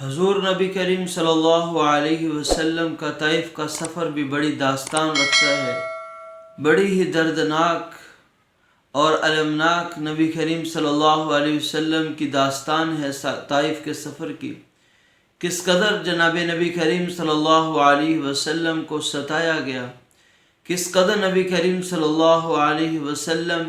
حضور نبی کریم صلی اللہ علیہ وسلم کا طائف کا سفر بھی بڑی داستان رکھتا ہے، بڑی ہی دردناک اور المناک نبی کریم صلی اللہ علیہ وسلم کی داستان ہے طائف کے سفر کی۔ کس قدر جناب نبی کریم صلی اللہ علیہ وسلم کو ستایا گیا، کس قدر نبی کریم صلی اللہ علیہ وسلم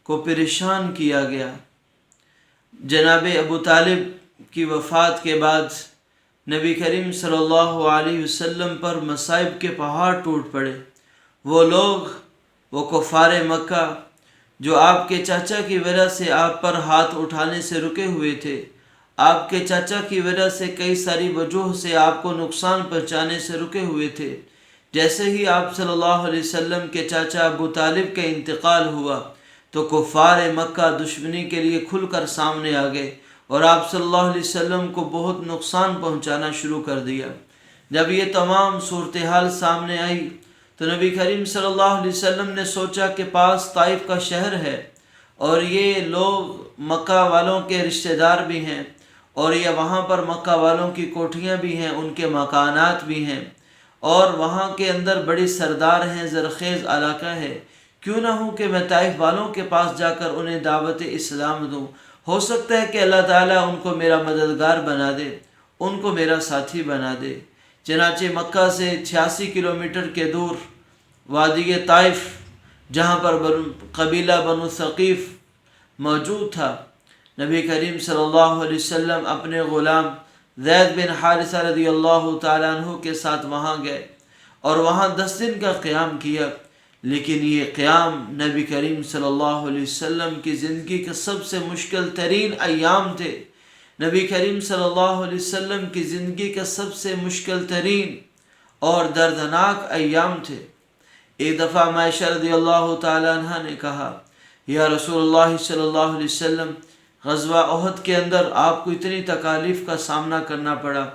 کو پریشان کیا گیا۔ جناب ابو طالب کی وفات کے بعد نبی کریم صلی اللہ علیہ وسلم پر مصائب کے پہاڑ ٹوٹ پڑے۔ وہ لوگ، وہ کفار مکہ جو آپ کے چاچا کی وجہ سے آپ پر ہاتھ اٹھانے سے رکے ہوئے تھے، آپ کے چاچا کی وجہ سے کئی ساری وجوہ سے آپ کو نقصان پہنچانے سے رکے ہوئے تھے، جیسے ہی آپ صلی اللہ علیہ وسلم کے چاچا ابو طالب کا انتقال ہوا تو کفار مکہ دشمنی کے لیے کھل کر سامنے آ گئے اور آپ صلی اللہ علیہ وسلم کو بہت نقصان پہنچانا شروع کر دیا۔ جب یہ تمام صورتحال سامنے آئی تو نبی کریم صلی اللہ علیہ وسلم نے سوچا کہ پاس طائف کا شہر ہے اور یہ لوگ مکہ والوں کے رشتہ دار بھی ہیں اور یہ وہاں پر مکہ والوں کی کوٹھیاں بھی ہیں، ان کے مکانات بھی ہیں اور وہاں کے اندر بڑی سردار ہیں، زرخیز علاقہ ہے، کیوں نہ ہوں کہ میں طائف والوں کے پاس جا کر انہیں دعوت اسلام دوں، ہو سکتا ہے کہ اللہ تعالیٰ ان کو میرا مددگار بنا دے، ان کو میرا ساتھی بنا دے۔ چنانچہ مکہ سے 86 کلومیٹر کے دور وادی طائف، جہاں پر قبیلہ بنو ثقیف موجود تھا، نبی کریم صلی اللہ علیہ وسلم اپنے غلام زید بن حارثہ رضی اللہ تعالیٰ عنہ کے ساتھ وہاں گئے اور وہاں 10 دن کا قیام کیا۔ لیکن یہ قیام نبی کریم صلی اللہ علیہ وسلم کی زندگی کے سب سے مشکل ترین ایام تھے، نبی کریم صلی اللہ علیہ وسلم کی زندگی کے سب سے مشکل ترین اور دردناک ایام تھے۔ ایک دفعہ عائشہ رضی اللہ تعالیٰ عنہ نے کہا، یا رسول اللہ صلی اللہ علیہ وسلم، غزوہ احد کے اندر آپ کو اتنی تکالیف کا سامنا کرنا پڑا۔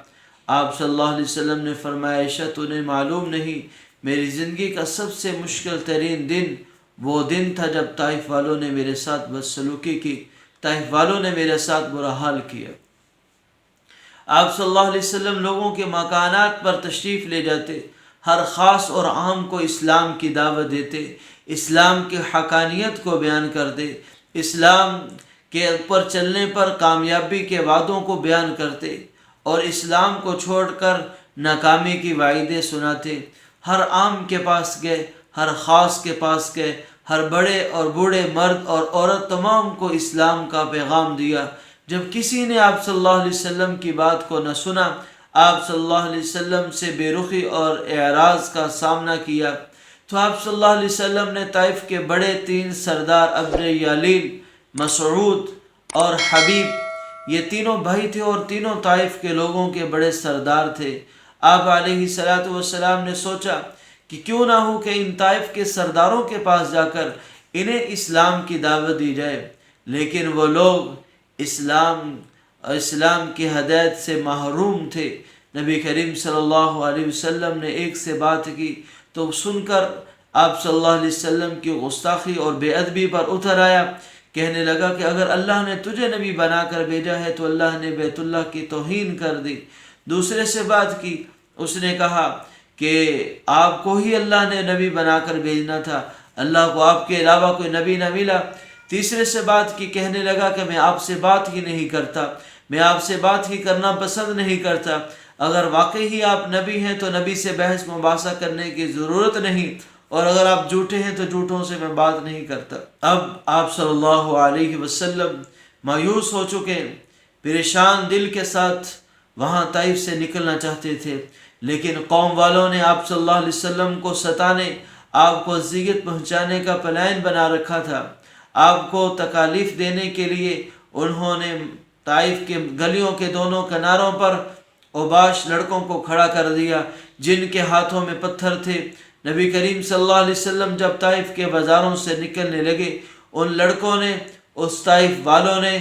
آپ صلی اللہ علیہ وسلم نے فرمایا، عائشہ تمہیں معلوم نہیں، میری زندگی کا سب سے مشکل ترین دن وہ دن تھا جب طائف والوں نے میرے ساتھ بدسلوکی کی، طائف والوں نے میرے ساتھ برا حال کیا۔ آپ صلی اللہ علیہ وسلم لوگوں کے مکانات پر تشریف لے جاتے، ہر خاص اور عام کو اسلام کی دعوت دیتے، اسلام کی حقانیت کو بیان کرتے، اسلام کے اوپر چلنے پر کامیابی کے وعدوں کو بیان کرتے اور اسلام کو چھوڑ کر ناکامی کی وعیدیں سناتے۔ ہر عام کے پاس گئے، ہر خاص کے پاس گئے، ہر بڑے اور بوڑھے، مرد اور عورت، تمام کو اسلام کا پیغام دیا۔ جب کسی نے آپ صلی اللہ علیہ وسلم کی بات کو نہ سنا، آپ صلی اللہ علیہ وسلم سے بے رخی اور اعراض کا سامنا کیا، تو آپ صلی اللہ علیہ وسلم نے طائف کے بڑے 3 سردار ابر یالیل، مسعود اور حبیب، یہ تینوں بھائی تھے اور تینوں طائف کے لوگوں کے بڑے سردار تھے۔ آپ علیہ الصلوۃ والسلام نے سوچا کہ کیوں نہ ہو کہ ان طائف کے سرداروں کے پاس جا کر انہیں اسلام کی دعوت دی جائے، لیکن وہ لوگ اسلام کی ہدایت سے محروم تھے۔ نبی کریم صلی اللہ علیہ وسلم نے ایک سے بات کی تو سن کر آپ صلی اللہ علیہ وسلم کی گستاخی اور بے ادبی پر اتر آیا، کہنے لگا کہ اگر اللہ نے تجھے نبی بنا کر بھیجا ہے تو اللہ نے بیت اللہ کی توہین کر دی۔ دوسرے سے بات کی، اس نے کہا کہ آپ کو ہی اللہ نے نبی بنا کر بھیجنا تھا، اللہ کو آپ کے علاوہ کوئی نبی نہ ملا۔ تیسرے سے بات کی، کہنے لگا کہ میں آپ سے بات ہی نہیں کرتا، میں آپ سے بات ہی کرنا پسند نہیں کرتا، اگر واقعی ہی آپ نبی ہیں تو نبی سے بحث مباحثہ کرنے کی ضرورت نہیں، اور اگر آپ جھوٹے ہیں تو جھوٹوں سے میں بات نہیں کرتا۔ اب آپ صلی اللہ علیہ وسلم مایوس ہو چکے، پریشان دل کے ساتھ وہاں طائف سے نکلنا چاہتے تھے، لیکن قوم والوں نے آپ صلی اللہ علیہ وسلم کو ستانے، آپ کو اذیت پہنچانے کا پلان بنا رکھا تھا۔ آپ کو تکالیف دینے کے لیے انہوں نے طائف کے گلیوں کے دونوں کناروں پر اوباش لڑکوں کو کھڑا کر دیا جن کے ہاتھوں میں پتھر تھے۔ نبی کریم صلی اللہ علیہ وسلم جب طائف کے بازاروں سے نکلنے لگے، ان لڑکوں نے، اس طائف والوں نے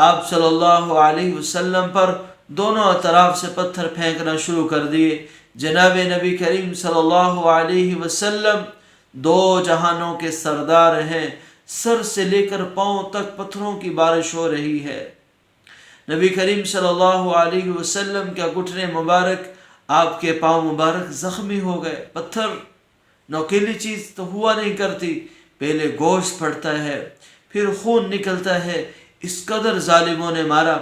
آپ صلی اللہ علیہ وسلم پر دونوں اطراف سے پتھر پھینکنا شروع کر دیے۔ جناب نبی کریم صلی اللہ علیہ وسلم 2 جہانوں کے سردار ہیں، سر سے لے کر پاؤں تک پتھروں کی بارش ہو رہی ہے۔ نبی کریم صلی اللہ علیہ وسلم کے گھٹنے مبارک، آپ کے پاؤں مبارک زخمی ہو گئے۔ پتھر نوکیلی چیز تو ہوا نہیں کرتی، پہلے گوشت پھٹتا ہے پھر خون نکلتا ہے، اس قدر ظالموں نے مارا۔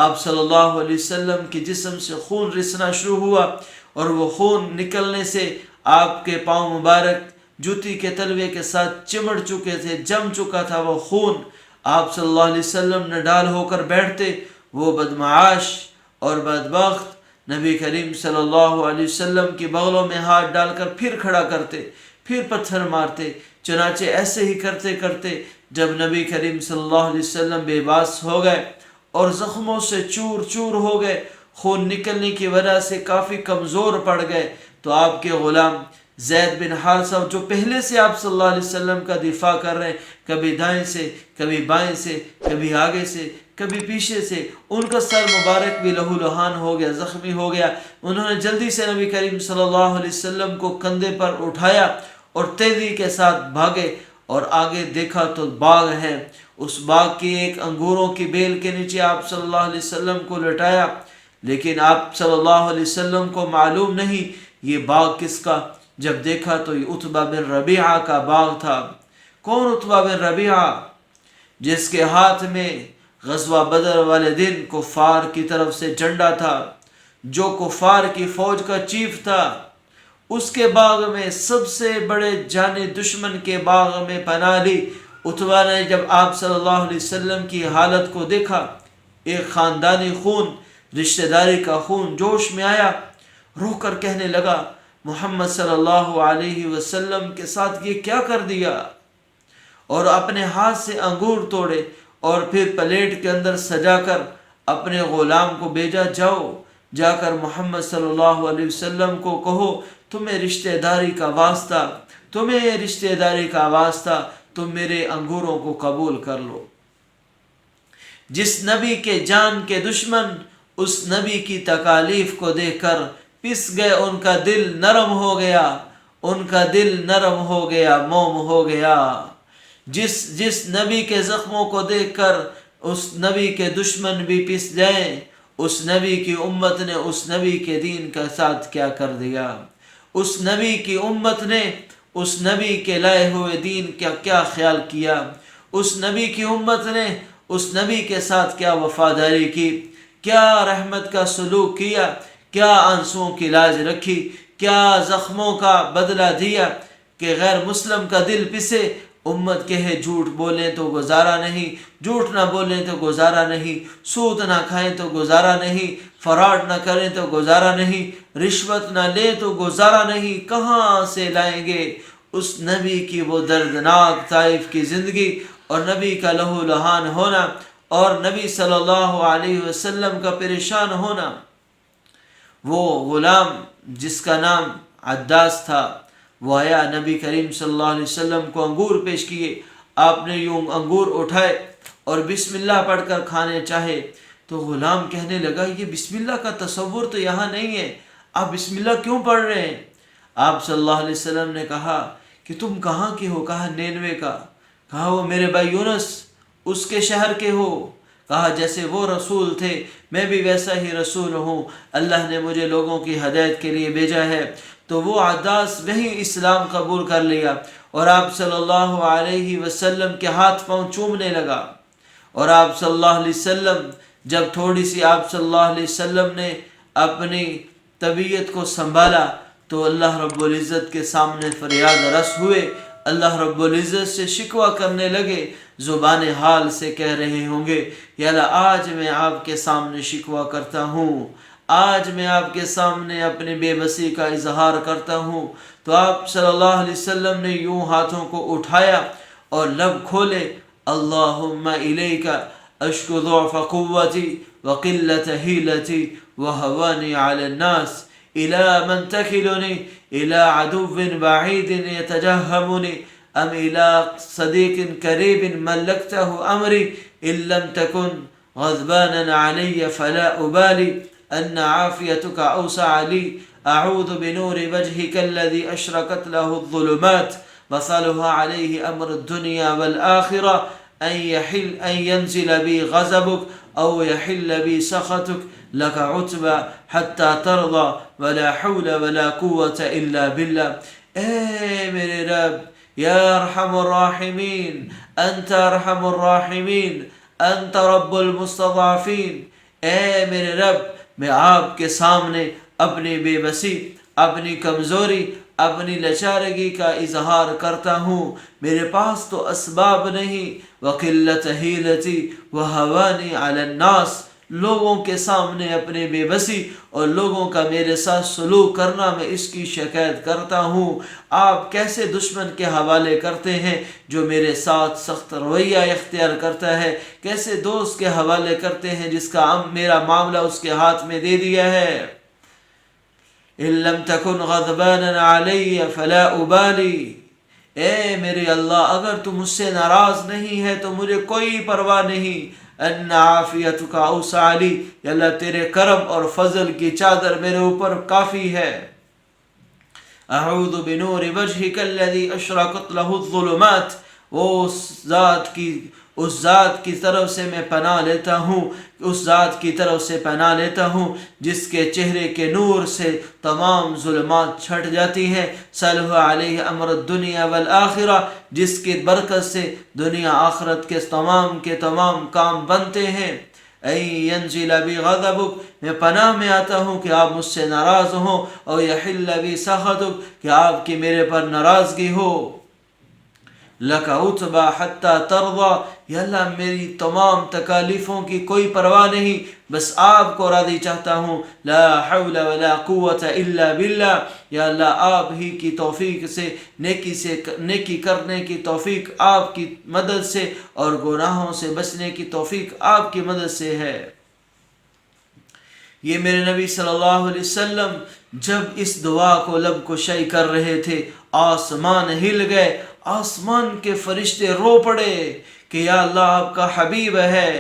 آپ صلی اللہ علیہ وسلم کے جسم سے خون رسنا شروع ہوا، اور وہ خون نکلنے سے آپ کے پاؤں مبارک جوتی کے تلوے کے ساتھ چمڑ چکے تھے، جم چکا تھا وہ خون۔ آپ صلی اللہ علیہ وسلم نے ڈال ہو کر بیٹھتے، وہ بدمعاش اور بدبخت نبی کریم صلی اللہ علیہ وسلم کی بغلوں میں ہاتھ ڈال کر پھر کھڑا کرتے، پھر پتھر مارتے۔ چنانچہ ایسے ہی کرتے کرتے جب نبی کریم صلی اللہ علیہ وسلم بے باس ہو گئے اور زخموں سے چور چور ہو گئے، خون نکلنے کی وجہ سے کافی کمزور پڑ گئے، تو آپ کے غلام زید بن حارثہ، جو پہلے سے آپ صلی اللہ علیہ وسلم کا دفاع کر رہے ہیں، کبھی دائیں سے کبھی بائیں سے، کبھی آگے سے کبھی پیچھے سے، ان کا سر مبارک بھی لہو لہان ہو گیا، زخمی ہو گیا۔ انہوں نے جلدی سے نبی کریم صلی اللہ علیہ وسلم کو کندھے پر اٹھایا اور تیزی کے ساتھ بھاگے، اور آگے دیکھا تو باغ ہے، اس باغ کی ایک انگوروں کی بیل کے نیچے آپ صلی اللہ علیہ وسلم کو لٹایا، لیکن آپ صلی اللہ علیہ وسلم کو معلوم نہیں یہ باغ کس کا۔ جب دیکھا تو یہ عتبہ بن ربیعہ کا باغ تھا۔ کون عتبہ بن ربیعہ؟ جس کے ہاتھ میں غزوہ بدر والے دن کفار کی طرف سے جھنڈا تھا، جو کفار کی فوج کا چیف تھا۔ اس کے باغ میں، سب سے بڑے جانی دشمن کے باغ میں پناہ لی۔ عتبہ نے جب آپ صلی اللہ علیہ وسلم کی حالت کو دیکھا، ایک خاندانی خون، رشتہ داری کا خون جوش میں آیا، رو کر کہنے لگا محمد صلی اللہ علیہ وسلم کے ساتھ یہ کیا کر دیا، اور اپنے ہاتھ سے انگور توڑے اور پھر پلیٹ کے اندر سجا کر اپنے غلام کو بھیجا، جاؤ جا کر محمد صلی اللہ علیہ وسلم کو کہو تمہیں رشتہ داری کا واسطہ، تمہیں رشتہ داری کا واسطہ، تم میرے انگوروں کو قبول کر لو۔ جس نبی کے جان کے دشمن اس نبی کی تکالیف کو دیکھ کر پس گئے، ان کا دل نرم ہو گیا، ان کا دل نرم ہو گیا، موم ہو گیا۔ جس نبی کے زخموں کو دیکھ کر اس نبی کے دشمن بھی پس جائیں، اس نبی کی امت نے اس نبی کے دین کا ساتھ کیا کر دیا، اس نبی کی امت نے اس نبی کے لائے ہوئے دین کا کیا خیال کیا، اس نبی کی امت نے اس نبی کے ساتھ کیا وفاداری کی، کیا رحمت کا سلوک کیا، کیا آنسوؤں کی لاج رکھی، کیا زخموں کا بدلہ دیا کہ غیر مسلم کا دل پسے، امت کہے جھوٹ بولیں تو گزارا نہیں، جھوٹ نہ بولیں تو گزارا نہیں، سود نہ کھائیں تو گزارا نہیں، فراڈ نہ کریں تو گزارا نہیں، رشوت نہ لیں تو گزارا نہیں، کہاں سے لائیں گے اس نبی کی وہ دردناک طائف کی زندگی، اور نبی کا لہو لہان ہونا، اور نبی صلی اللہ علیہ وسلم کا پریشان ہونا۔ وہ غلام جس کا نام عداس تھا، وہ آیا، نبی کریم صلی اللہ علیہ وسلم کو انگور پیش کیے، آپ نے یوں انگور اٹھائے اور بسم اللہ پڑھ کر کھانے چاہے، تو غلام کہنے لگا یہ بسم اللہ کا تصور تو یہاں نہیں ہے، آپ بسم اللہ کیوں پڑھ رہے ہیں؟ آپ صلی اللہ علیہ وسلم نے کہا کہ تم کہاں کے ہو؟ کہا نینوے کا۔ کہا وہ میرے بھائی یونس اس کے شہر کے ہو؟ کہا جیسے وہ رسول تھے میں بھی ویسا ہی رسول ہوں، اللہ نے مجھے لوگوں کی ہدایت کے لیے بھیجا ہے۔ تو وہ عداس وہیں اسلام قبول کر لیا، اور آپ صلی اللہ علیہ وسلم کے ہاتھ پاؤں چومنے لگا، اور آپ صلی اللہ علیہ وسلم جب تھوڑی سی آپ صلی اللہ علیہ وسلم نے اپنی طبیعت کو سنبھالا تو اللہ رب العزت کے سامنے فریاد رس ہوئے، اللہ رب العزت سے شکوہ کرنے لگے، زبان حال سے کہہ رہے ہوں گے یا اللہ آج میں آپ کے سامنے شکوہ کرتا ہوں، آج میں آپ کے سامنے اپنی بے بسی کا اظہار کرتا ہوں۔ تو آپ صلی اللہ علیہ وسلم نے یوں ہاتھوں کو اٹھایا اور لب کھولے، اللہم الیک اشکو ضعف قوتی وقلت حیلتی وہوانی علی الناس الى من تکلنی الى عدو بعید یتجہمنی ام الى صدیق قریب ملکته امری ان لم تکن غضبانا علی فلا ابالی ان عافیتک اوسع لی اعوذ بنور وجهك الذي اشرقت له الظلمات وصلها عليه امر الدنيا والآخرة ان ينزل بي غضبك أو يحل بي سخطك لك عتبى حتى ترضى ولا حول ولا قوة إلا بالله. اے میرے رب، یا ارحم الراحمین، انت ارحم الراحمین، انت رب المستضعفین. اے میرے رب، میں آپ کے سامنے اپنی بے بسی، اپنی کمزوری، اپنی لچارگی کا اظہار کرتا ہوں. میرے پاس تو اسباب نہیں. وقلت حیلتی وہوانی علی الناس، لوگوں کے سامنے اپنی بے بسی اور لوگوں کا میرے ساتھ سلوک کرنا، میں اس کی شکایت کرتا ہوں. آپ کیسے دشمن کے حوالے کرتے ہیں جو میرے ساتھ سخت رویہ اختیار کرتا ہے؟ کیسے دوست کے حوالے کرتے ہیں جس کا میرا معاملہ اس کے ہاتھ میں دے دیا ہے؟ ان لم تکن غضبانا علی فلا ابالی. اے میرے اللہ، اگر تو مجھ سے ناراض نہیں ہے تو مجھے کوئی پرواہ نہیں. ان عافیتک اوسع لی، یا اللہ تیرے کرم اور فضل کی چادر میرے اوپر کافی ہے. اعوذ بنور وجهک الذی اشرقت له الظلمات، اس ذات کی طرف سے میں پناہ لیتا ہوں، اس ذات کی طرف سے پناہ لیتا ہوں جس کے چہرے کے نور سے تمام ظلمات چھٹ جاتی ہیں. صلح علیہ امر الدنیا والآخرہ، جس کی برکت سے دنیا آخرت کے تمام کام بنتے ہیں. این ینزل بی غضبک، میں پناہ میں آتا ہوں کہ آپ مجھ سے ناراض ہوں، اور یحل بی سخطک، کہ آپ کی میرے پر ناراضگی ہو. لک عتبی حتی ترضی، یا اللہ میری تمام تکالیفوں کی کوئی پرواہ نہیں، بس آپ کو راضی چاہتا ہوں. لا حول ولا قوة الا باللہ، یا اللہ آپ ہی کی توفیق سے نیکی کرنے کی توفیق آپ کی مدد سے، اور گناہوں سے بچنے کی توفیق آپ کی مدد سے ہے. یہ میرے نبی صلی اللہ علیہ وسلم جب اس دعا کو لب کشائی کر رہے تھے، آسمان ہل گئے، آسمان کے فرشتے رو پڑے کہ یا اللہ آپ کا حبیب ہے،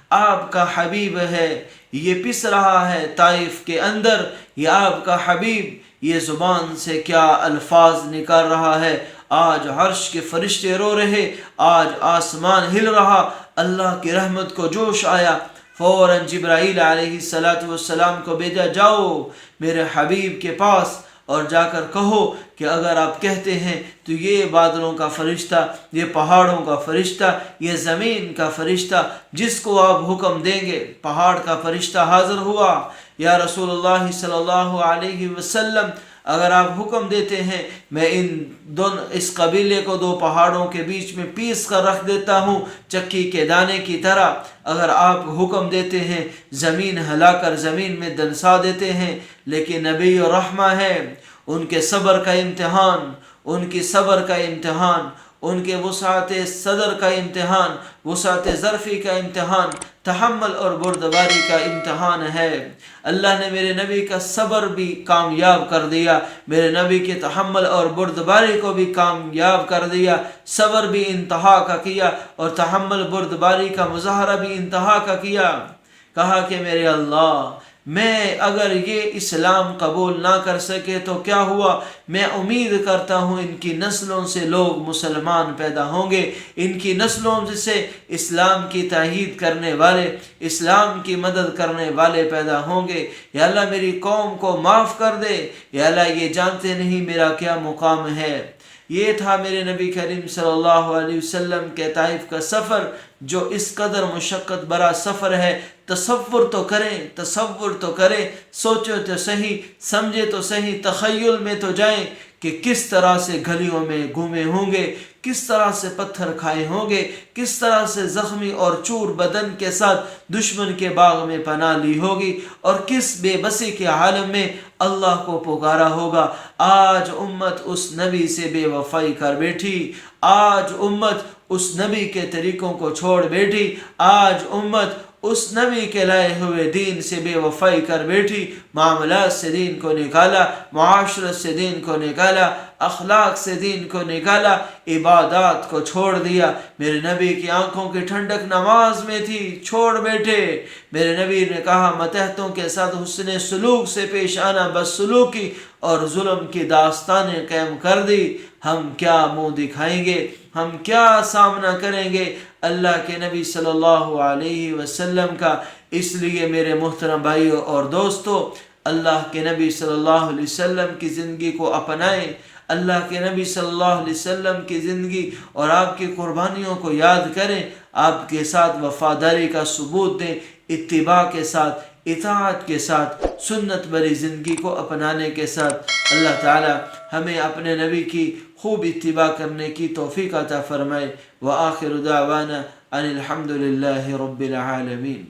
آپ کا حبیب ہے. یہ پس رہا ہے طائف کے اندر، یہ آپ کا حبیب یہ زبان سے کیا الفاظ نکال رہا ہے. آج عرش کے فرشتے رو رہے، آج آسمان ہل رہا، اللہ کی رحمت کو جوش آیا. فوراً جبرائیل علیہ السلام کو بھیجا، جاؤ میرے حبیب کے پاس اور جا کر کہو کہ اگر آپ کہتے ہیں تو یہ بادلوں کا فرشتہ، یہ پہاڑوں کا فرشتہ، یہ زمین کا فرشتہ، جس کو آپ حکم دیں گے. پہاڑ کا فرشتہ حاضر ہوا. یا رسول اللہ صلی اللہ علیہ وسلم، اگر آپ حکم دیتے ہیں میں اس قبیلے کو 2 پہاڑوں کے بیچ میں پیس کر رکھ دیتا ہوں چکی کے دانے کی طرح. اگر آپ حکم دیتے ہیں زمین ہلا کر زمین میں دنسا دیتے ہیں. لیکن نبی و رحمہ ہے، ان کے صبر کا امتحان، ان کی صبر کا امتحان، ان کے وسعت صدر کا امتحان، وسعت ظرفی کا امتحان، تحمل اور بردباری کا امتحان ہے. اللہ نے میرے نبی کا صبر بھی کامیاب کر دیا، میرے نبی کے تحمل اور بردباری کو بھی کامیاب کر دیا. صبر بھی انتہا کا کیا اور تحمل بردباری کا مظاہرہ بھی انتہا کا کیا. کہا کہ میرے اللہ، میں اگر یہ اسلام قبول نہ کر سکے تو کیا ہوا، میں امید کرتا ہوں ان کی نسلوں سے لوگ مسلمان پیدا ہوں گے، ان کی نسلوں سے اسلام کی تائید کرنے والے، اسلام کی مدد کرنے والے پیدا ہوں گے. یا اللہ میری قوم کو معاف کر دے، یا اللہ یہ جانتے نہیں میرا کیا مقام ہے. یہ تھا میرے نبی کریم صلی اللہ علیہ وسلم کے طائف کا سفر، جو اس قدر مشقت برا سفر ہے. تصور تو کریں، سوچو تو صحیح، سمجھے تو صحیح، تخیل میں تو جائیں کہ کس طرح سے گلیوں میں گھومے ہوں گے، کس طرح سے پتھر کھائے ہوں گے، کس طرح سے زخمی اور چور بدن کے ساتھ دشمن کے باغ میں پناہ لی ہوگی، اور کس بے بسی کے عالم میں اللہ کو پکارا ہوگا. آج امت اس نبی سے بے وفائی کر بیٹھی، آج امت اس نبی کے طریقوں کو چھوڑ بیٹھی، آج امت اس نبی کے لائے ہوئے دین سے بے وفائی کر بیٹھی، معاملات سے دین کو نکالا، معاشرت سے دین کو نکالا. اخلاق سے دین کو نکالا، عبادات کو چھوڑ دیا۔ میرے نبی کی آنکھوں کی ٹھنڈک نماز میں تھی، چھوڑ بیٹھے۔ میرے نبی نے کہا متحدوں کے ساتھ حسن سلوک سے پیش آنا، بد سلوکی اور ظلم کی داستانیں قائم کر دی۔ ہم کیا منہ دکھائیں گے، ہم کیا سامنا کریں گے اللہ کے نبی صلی اللہ علیہ وسلم کا؟ اس لیے میرے محترم بھائیوں اور دوستو، اللہ کے نبی صلی اللہ علیہ وسلم کی زندگی کو اپنائیں، اللہ کے نبی صلی اللہ علیہ وسلم کی زندگی اور آپ کی قربانیوں کو یاد کریں، آپ کے ساتھ وفاداری کا ثبوت دیں، اتباع کے ساتھ، اطاعت کے ساتھ، سنت بری زندگی کو اپنانے کے ساتھ۔ اللہ تعالی ہمیں اپنے نبی کی خوب اتباع کرنے کی توفیق عطا فرمائے۔ وآخر دعوانا ان الحمد للہ رب العالمین۔